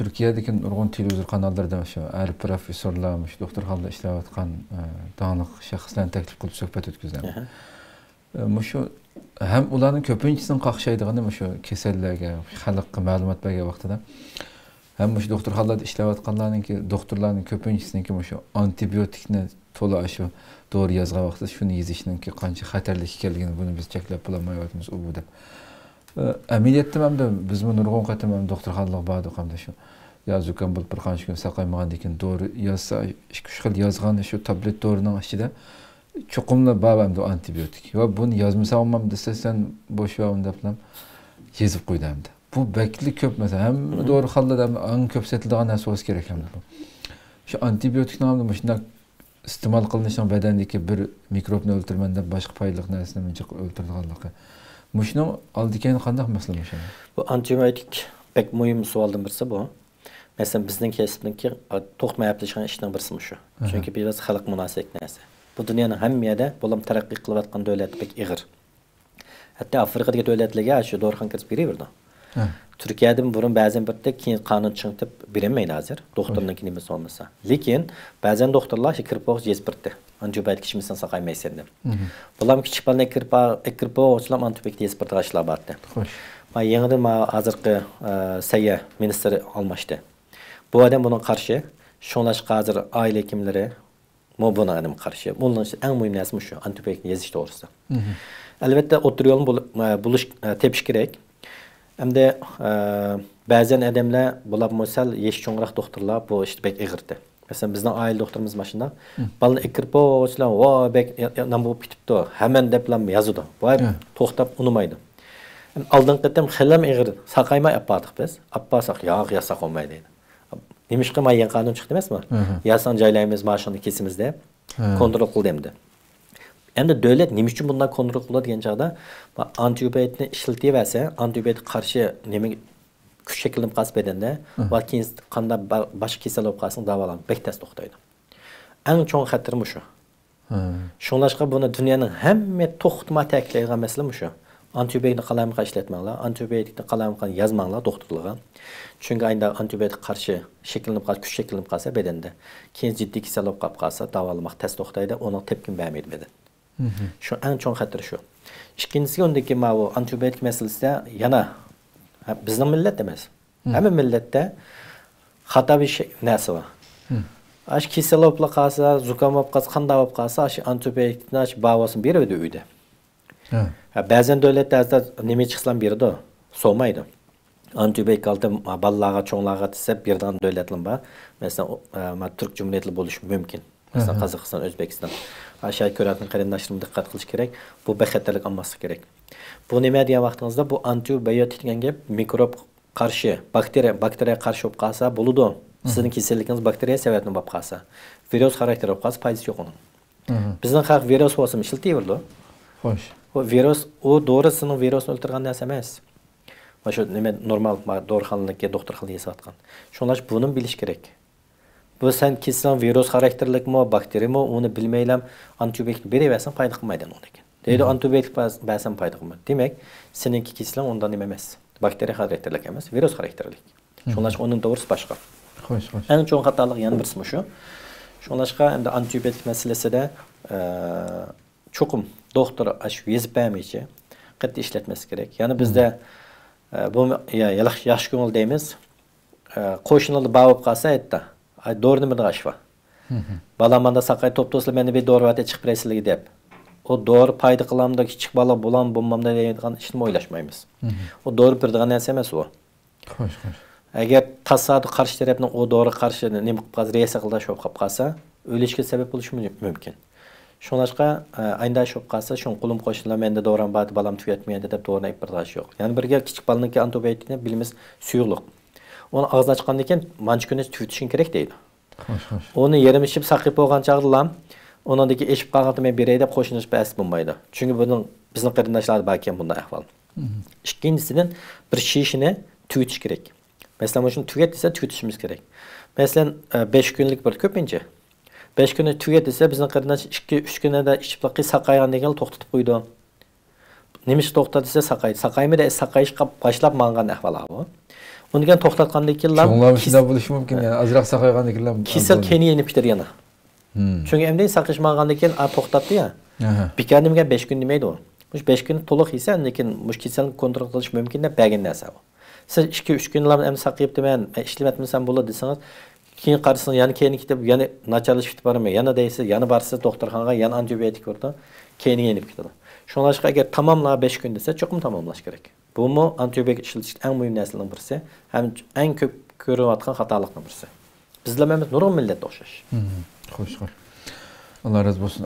Türkiye'deki nurgun televizyon kanallarida şu er profesörlarmış, doktorxonada ishlayotgan dağınıq şəxslərin təklif qılıb söhbət ötküzəm. Şu hem ularning ko'pinchisining qaqshaydigani şu kasallarga, xalqqa ma'lumot bergan vaqtida hem şu doktorxonada ishlayotganlarninki, doktorlarning ko'pinchisiniki şu antibiotikni to'la şu doğru yozgan vaqtida shuni yezishninki qancha xatarli ekanligini buni biz cheklab bo'lmayapmiz u bu deb. Ameliyatda ham da biz bu nurg'un qatam ham doktorxonalar bordik hamda shu yozukan bo'lib bir qancha kun saqaymagandan keyin doğru yozsa, ikki xil yozgan shu tablet doğruning ichida cho'qimli bor hamda antibiotik. Va buni yozmasa olmam desa sen bo'sh va unda bilan yezib qo'ydi hamda. Bu bekli ko'p mesela ham doğru xallarda eng ko'p sotiladigan narsa bo'lsa kerak hamda bu. Shu antibiotikni ham shunday iste'mol qilinishining badandagi bir mikrobni o'ltirman deb boshqa foydali narsani mincha o'ltirganligi. Muşunun aldıkayını qandaq məsələ məşə? Bu antibiotik pek mühim sualdan birisi bu. Mesela bizden kesibdeki toxtma yapılışan işten birisi şu. Çünkü biraz xalq münasibət nəsə. Bu dünyanın hem yerde bulam terakki qılıb atqan dövlət pek iğir. Hatta Afrikadaki dövlətlərə şu doğrudan kirib biri. Türkiye'den burun bazen bir tek kanun çıkıp bilinmeyin hazır. Doktorun kimisi olmasa. Lakin bazen doktorlar kirip oğuz cezbirdi. Antibiyotik kişimizden sakaymayısın dedim. Bulam küçük balına kirip oğuzlam antibiyotik cezbirdi aşılar vardı. Ma yeniden ma hazırki sayya ministeri almıştı. Bu adam bunun karşı şunlaşka hazır aile hekimleri buna adam karşı. Bunun için en mühim nesmi şu antibiyotik yeziş doğrusu. Elbette otur yolun buluş tepiş gerek. Hem de bazen adamlar bular mesela yaş çoğunluk doktorlar bu işte bek eğirdi. Mesela bizden aile doktorumuz başında balını ekirip oğuzlar vay bek nam bu bitipti hemen deplam yazıdı. Vay toxtab unumaydı. Yani aldığın kadar xelam eğirdi. Sakayma yapardık biz. Appasak yağ yasak olmaydı. Neymiş ki mayyan kanun çıktı mi? Yasan caylayımız maaşını kesimizde kontrol kıl demdi. Hem de devlet neymiş için bundan kontrol kıladı diyen çağda antibiyotikni işletiye verse antibiyotik karşı neymiş küç şekilde kas bedende vakit kanda başka kesel olup kalsın davalan bektes doktaydı. En çok hatırım şu. Şunlaşka bunu dünyanın hem toxtuma tekleyen mesele şu. Antibiyotikni kalamıqa işletmanglar, antibiyotikni kalamıqa yazmanglar doktorluğa. Çünkü aynı antibiyotik karşı şekillenip kalsa, küç şekillenip kalsa bedende. Keyin ciddi kesel olup kalsa davalamak test doktaydı, ona tepkin vermeydi beden. Şu en çok hatırı şu. İkincisi ondaki bu antibiyotik meselesi de yana bizim millet demez. Hemen millette hata bir şey nesi var. Aş kesel olup kalsa, zukam olup kalsa, kan olup kalsa, aş antibiyotikni aş bağlasın bir öde öde. Bazen devletlerde neme çıksam biri de soğumaydı. Antibiyotik altı ballığa, çoğunluğa tise birden devletlim var. Mesela Türk Cumhuriyetli buluş mümkün. Mesela Kazakistan, Özbekistan. Aşağı köratın qarindaşlarına dikkat kılış gerek. Bu bexetterlik alması gerek. Bu neme diye vaxtınızda bu antibiyotik gep mikrop karşı, bakteriye karşı olup kalsa buludu. Sizin kesillikiniz bakteriye sebebini olup kalsa. Virüs karakteri olup kalsa faydası yok onun. Bizden kalk virüs olsun işiltiyordu. Hoş. O virüs, o doğrusunun virüsünü öldürgen neyse emez. Şu neme normal doğruxanlıkka doktorxanlığa satqan. Şunlar bunun biliş gerek. Bu sen kesin virüs karakterlik mi, bakteri mi onu bilmeylem antibiyotik veriversen fayda qilmaydi ondan. Deydi antibiyotik versen fayda qilmaydi. Demek seninki kesin ondan emez. Bakteri karakterlik emez, virüs karakterlik. Şunlar onun doğrusu başka. Hoş. En çok hatalık yan birisi şu. Şunlar hem de antibiyotik meselesi de çokum doktor aş yazıp vermeyince qat'i işletmesi gerek. Yani bizde bu yaxşı köngül deymiz. Qo'shnilar bağıb qalsa aytdi. Doğru nimada aş var. Balamanda sakay toptosla beni bir doğru vate çıkıp resiligi dep. O doğru paydı kılamda küçük bala bulan bulmamda deydiğin işini oylaşmayımız. O doğru birdiğin neyse emez o. Hoş. Eğer tasadı karşı tarafından o doğru karşı ne qaz reyse qıldaş olub qalsa, ölüşke sebep buluş mümkün. Şunlaşqa aynda şop qalsa, şun qulum qoşunlar mende doğran badı balam tüketmeyende dep doğruna ipirdaş yok. Yani birge küçük balınınki antibiyotikini bilimiz suyuqluq. Onu ağzına çıkandan keyin mançı günü tüyütüşün gerek deydi. Hoş. Onu yerim içip saqip olgan çağırdılam. Onundaki eşip qalğandı men berey dep qoşunuşup əs bulmaydı. Çünkü bunun bizim qarindaşlar barken bunda ahval. İkincisinden bir şişini tüyütüş gerek. Mesela şunu tüket ise tüyütüşümüz gerek. Mesela 5 günlük bir köpünce. 5 günü tüket ise bizim qarindaş 2-3 güne de içip laqı saqayğan degen toxtatıp qoydu. Nemiş toxtadı ise saqaydı. Saqaymı da saqayış başlap manğan ahval bu. Bunu gen to'xtatgandan keyin Çoğunlar bir şeyler buluşu mümkün yani. Azırak sakaygandan keyin. Kesel keni yenip gider yana. Çünkü emde sakışmagandan keyin to'xtatdi ya. Bikandimga 5 kun demeydi o. Muş 5 kun to'liq yesa, lekin muş keselni kontrol qilish mumkin deb bergan narsa bu. Siz 2-3 kunlarni hem saqlayıp demen, ishlamatmasam bo'ladi desangiz, keyin qarasang, yana keyin ketib, yana nacharlashib ketib bormaydi. Yana deysiz, yana barsiz doktorxonaga, yana antibiotik urdi, keyin yenib ketadi. Şunlaşqa agar tamamla 5 kun desa, cho'qim tamamlash kerak. Bu mu antibiotik ishlatish eng muhim narsalardan birisi, ham eng ko'p ko'rayotgan xatoliklardan birisi. Bizlar nurg'un millatga o'xshash. Xo'sh. Allah razı olsun.